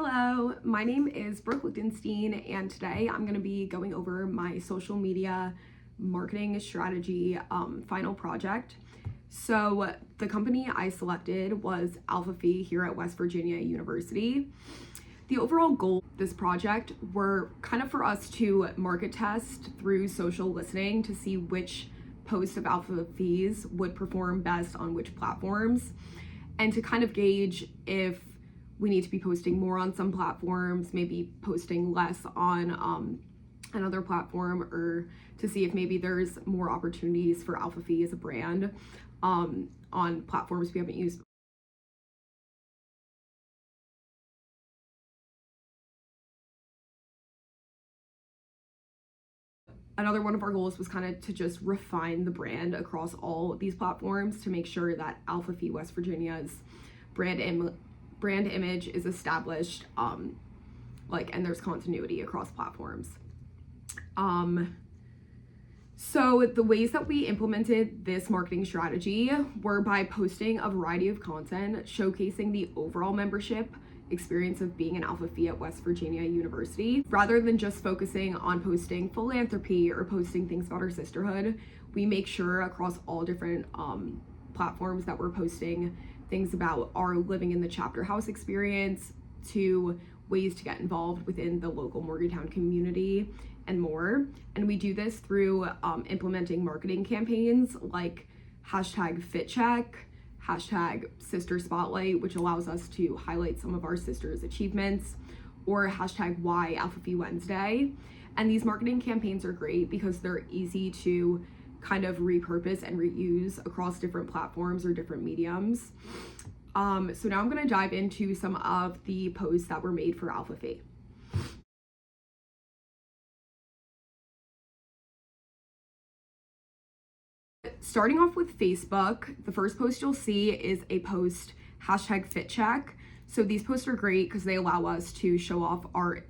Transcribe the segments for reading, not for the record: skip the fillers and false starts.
Hello, my name is Brooke Lichtenstein, and today I'm going to be going over my social media marketing strategy final project. So the company I selected was Alpha Phi here at West Virginia University. The overall goal of this project were kind of for us to market test through social listening to see which posts of Alpha Phi's would perform best on which platforms, and to kind of gauge if we need to be posting more on some platforms, maybe posting less on another platform, or to see if maybe there's more opportunities for Alpha Phi as a brand on platforms we haven't used. Another one of our goals was kind of to just refine the brand across all these platforms to make sure that Alpha Phi West Virginia's brand image is established, and there's continuity across platforms. So the ways that we implemented this marketing strategy were by posting a variety of content showcasing the overall membership experience of being an Alpha Phi at West Virginia University. Rather than just focusing on posting philanthropy or posting things about our sisterhood, we make sure across all different platforms that we're posting things about our living in the chapter house experience, to ways to get involved within the local Morgantown community, and more. And we do this through implementing marketing campaigns like #FitCheck, #SisterSpotlight, which allows us to highlight some of our sisters' achievements, or #WhyAlphaPhiWednesday. And these marketing campaigns are great because they're easy to kind of repurpose and reuse across different platforms or different mediums. So now I'm going to dive into some of the posts that were made for Alpha Phi. Starting off with Facebook, the first post you'll see is a post #FitCheck. So these posts are great because they allow us to show off our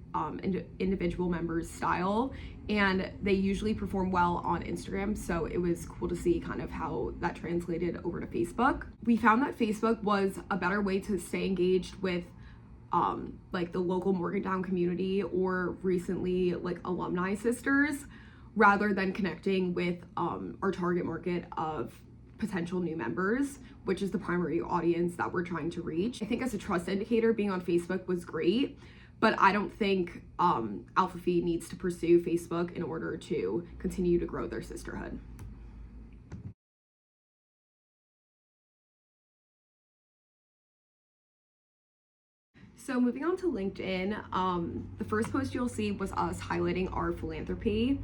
individual members' style, and they usually perform well on Instagram, so it was cool to see kind of how that translated over to Facebook. We found that Facebook was a better way to stay engaged with the local Morgantown community, or recently alumni sisters, rather than connecting with our target market of potential new members, which is the primary audience that we're trying to reach. I think as a trust indicator, being on Facebook was great, but I don't think Alpha Phi needs to pursue Facebook in order to continue to grow their sisterhood. So moving on to LinkedIn, the first post you'll see was us highlighting our philanthropy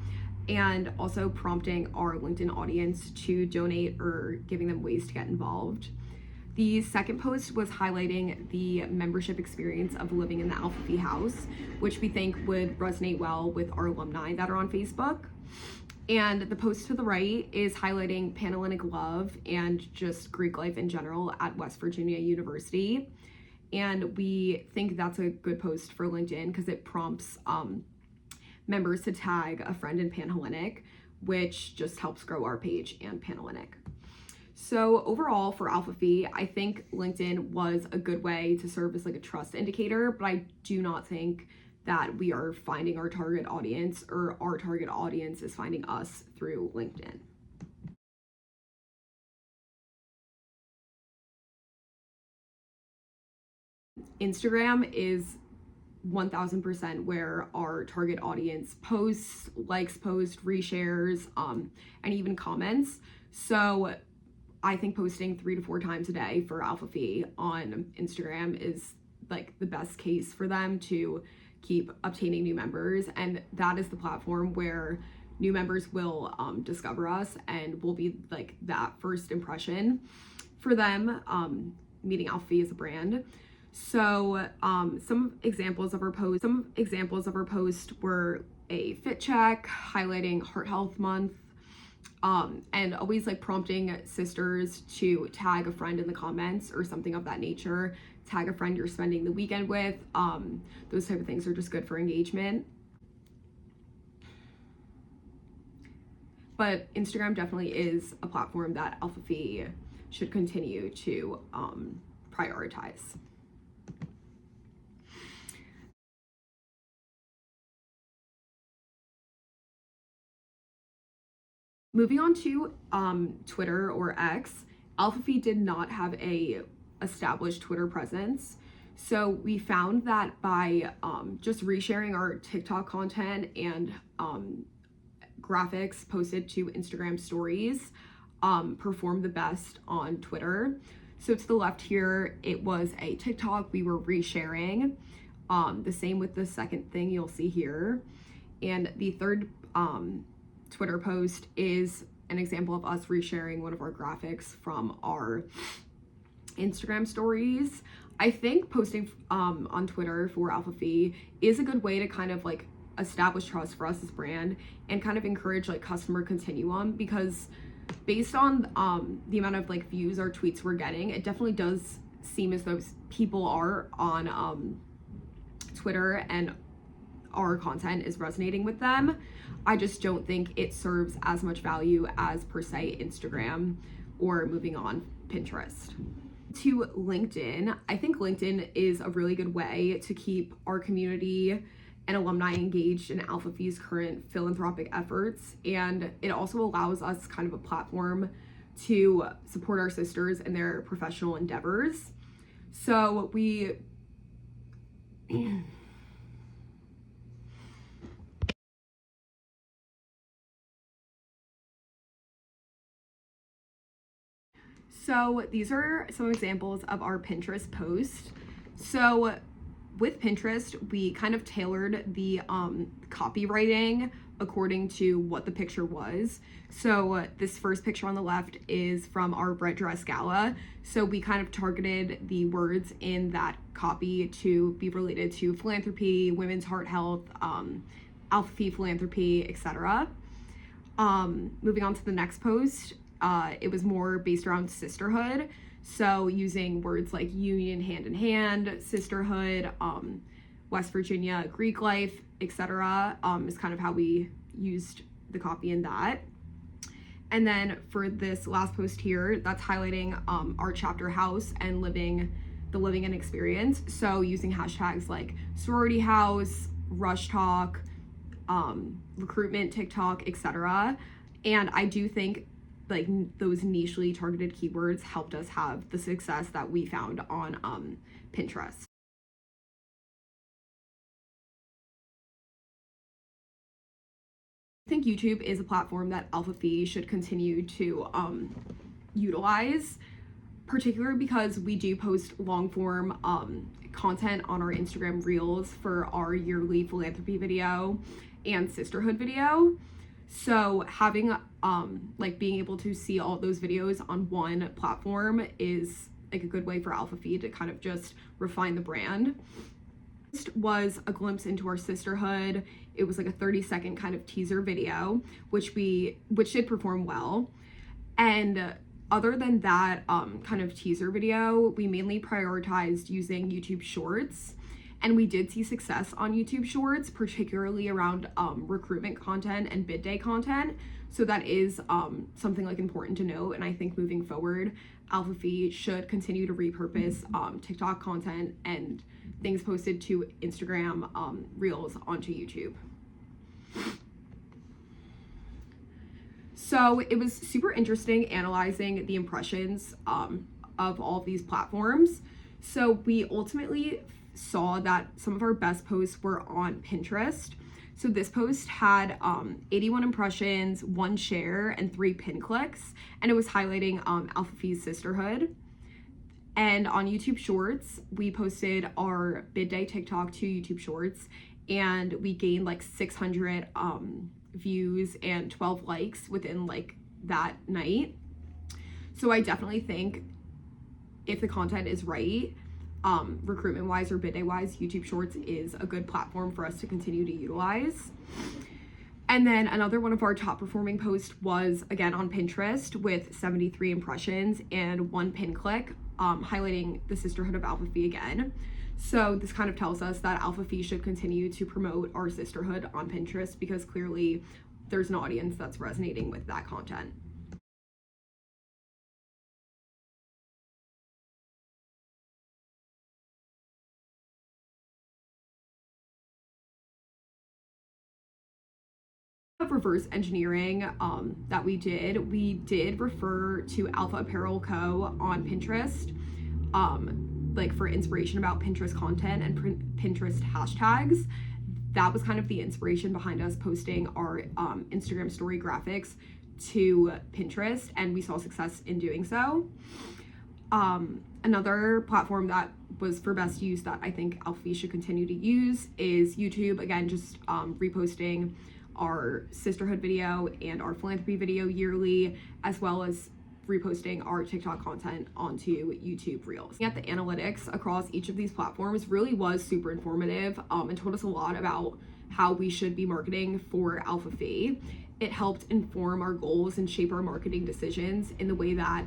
and also prompting our LinkedIn audience to donate or giving them ways to get involved. The second post was highlighting the membership experience of living in the Alpha Phi house, which we think would resonate well with our alumni that are on Facebook. And the post to the right is highlighting Panhellenic love and just Greek life in general at West Virginia University. And we think that's a good post for LinkedIn because it prompts members to tag a friend in Panhellenic, which just helps grow our page and Panhellenic. So overall for Alpha Phi, I think LinkedIn was a good way to serve as a trust indicator, but I do not think that we are finding our target audience, or our target audience is finding us through LinkedIn. Instagram is 1000% where our target audience posts, likes posts, reshares, and even comments. So I think posting 3 to 4 times a day for Alpha Phi on Instagram is the best case for them to keep obtaining new members, and that is the platform where new members will discover us and will be that first impression for them meeting Alpha Phi as a brand. So some examples of our post were a fit check highlighting Heart Health Month, and always prompting sisters to tag a friend in the comments or something of that nature. Tag a friend you're spending the weekend with. Those type of things are just good for engagement. But Instagram definitely is a platform that Alpha Phi should continue to prioritize. Moving on to Twitter or X, AlphaFi did not have a established Twitter presence. So we found that by just resharing our TikTok content and graphics posted to Instagram stories performed the best on Twitter. So to the left here, it was a TikTok we were resharing. The same with the second thing you'll see here. And the third Twitter post is an example of us resharing one of our graphics from our Instagram stories. I think posting on Twitter for AlphaFi is a good way to kind of like establish trust for us as brand and kind of encourage like customer continuum, because based on the amount of like views our tweets were getting, it definitely does seem as though people are on Twitter and our content is resonating with them. I just don't think it serves as much value as per se Instagram or moving on Pinterest. To LinkedIn, I think LinkedIn is a really good way to keep our community and alumni engaged in AlphaFi's current philanthropic efforts, and it also allows us kind of a platform to support our sisters in their professional endeavors. So So these are some examples of our Pinterest posts. So with Pinterest, we kind of tailored the copywriting according to what the picture was. So this first picture on the left is from our Red Dress Gala. So we kind of targeted the words in that copy to be related to philanthropy, women's heart health, AlphaFi philanthropy, etc. Moving on to the next post, it was more based around sisterhood. So using words like union, hand in hand, sisterhood, West Virginia, Greek life, etc. Is kind of how we used the copy in that. And then for this last post here, that's highlighting our chapter house and living and experience. So using hashtags like sorority house, rush talk, recruitment TikTok, etc. And I do think like those nichely targeted keywords helped us have the success that we found on Pinterest. I think YouTube is a platform that AlphaFi should continue to utilize, particularly because we do post long form content on our Instagram reels for our yearly philanthropy video and sisterhood video. So having like being able to see all those videos on one platform is like a good way for AlphaFi to kind of just refine the brand. This was a glimpse into our sisterhood. It was like a 30-second kind of teaser video, which did perform well. And other than that kind of teaser video, we mainly prioritized using YouTube Shorts. And we did see success on YouTube Shorts, particularly around recruitment content and bid day content. So that is something like important to note. And I think moving forward, AlphaFi should continue to repurpose TikTok content and things posted to Instagram reels onto YouTube. So it was super interesting analyzing the impressions of all of these platforms. So we ultimately saw that some of our best posts were on Pinterest. So this post had 81 impressions, 1 share, and 3 pin clicks, and it was highlighting AlphaFi's sisterhood. And on YouTube Shorts, we posted our bid day TikTok to YouTube Shorts, and we gained like 600 views and 12 likes within like that night. So I definitely think if the content is right, recruitment wise or bid day wise, YouTube Shorts is a good platform for us to continue to utilize. And then another one of our top performing posts was again on Pinterest with 73 impressions and 1 pin click, highlighting the sisterhood of AlphaFi again. So this kind of tells us that AlphaFi should continue to promote our sisterhood on Pinterest because clearly there's an audience that's resonating with that content. Reverse engineering that we did refer to Alpha Apparel Co. on Pinterest, like for inspiration about Pinterest content and Pinterest hashtags. That was kind of the inspiration behind us posting our Instagram story graphics to Pinterest, and we saw success in doing so. Another platform that was for best use that I think AlphaV should continue to use is YouTube. Again, just reposting our sisterhood video and our philanthropy video yearly, as well as reposting our TikTok content onto YouTube Reels. Looking at the analytics across each of these platforms really was super informative and told us a lot about how we should be marketing for AlphaV. It helped inform our goals and shape our marketing decisions in the way that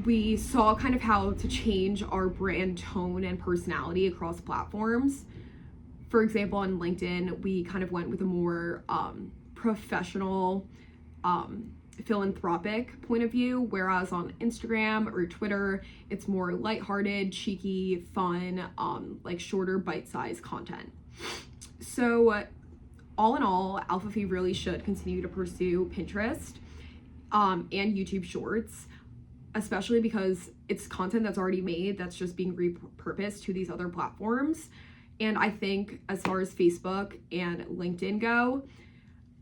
we saw kind of how to change our brand tone and personality across platforms. For example, on LinkedIn, we kind of went with a more professional, philanthropic point of view, whereas on Instagram or Twitter, it's more lighthearted, cheeky, fun, like shorter bite-sized content. So all in all, AlphaV really should continue to pursue Pinterest and YouTube Shorts, especially because it's content that's already made that's just being repurposed to these other platforms. And I think as far as Facebook and LinkedIn go,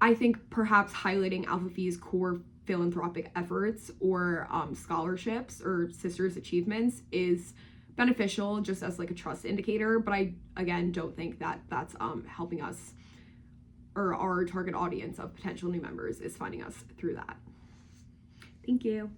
I think perhaps highlighting AlphaV's core philanthropic efforts or scholarships or sisters' achievements is beneficial just as like a trust indicator. But I, again, don't think that that's helping us, or our target audience of potential new members is finding us through that. Thank you.